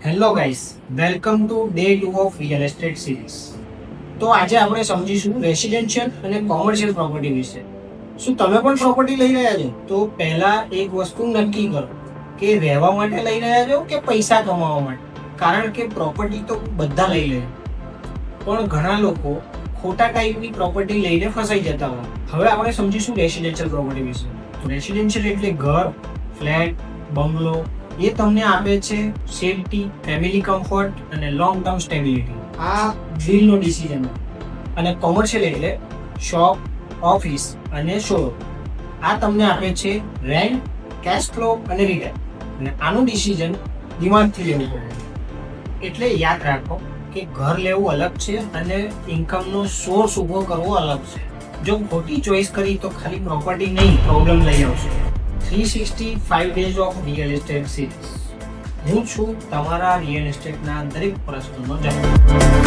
Hello guys, welcome to day 2 of real estate series. તો આજે આપણે સમજીશું રેસિડેન્શિયલ અને કોમર્શિયલ પ્રોપર્ટી વિશે. શું તમે પણ પ્રોપર્ટી લઈ રહ્યા છો? તો પહેલા એક વસ્તુ નક્કી કરો કે રહેવા માટે લઈ રહ્યા છો કે પૈસા કમાવા માટે. કારણ કે પ્રોપર્ટી તો બધા લઈ લે, પણ ઘણા લોકો ખોટા ટાઈપની પ્રોપર્ટી લઈને ફસાઈ જતા હોય. હવે આપણે સમજીશું રેસિડેન્શિયલ પ્રોપર્ટી વિશે. તો રેસિડેન્શિયલ એટલે ઘર, ફ્લેટ, બંગલો. એ તમને આપે છે સેફટી, ફેમિલી કમ્ફર્ટ અને લોંગ ટર્મ સ્ટેબિલિટી. આ ડીલનો ડિસિઝન. અને કોમર્શિયલ એટલે શોપ, ઓફિસ અને શોરૂમ. આ તમને આપે છે રેન્ટ, કેશ ફ્લો અને રિટર્ન. અને આનું ડિસિઝન દિમાગથી લેવું પડે. એટલે યાદ રાખો કે ઘર લેવું અલગ છે અને ઇન્કમનો સોર્સ ઊભો કરવો અલગ છે. જો ખોટી ચોઈસ કરી તો ખાલી પ્રોપર્ટી નહીં, પ્રોબ્લેમ લઈ આવશે. 365 days of real estate series. હું છું તમારા રિયલ એસ્ટેટના દરેક પ્રશ્નનો જવાબ.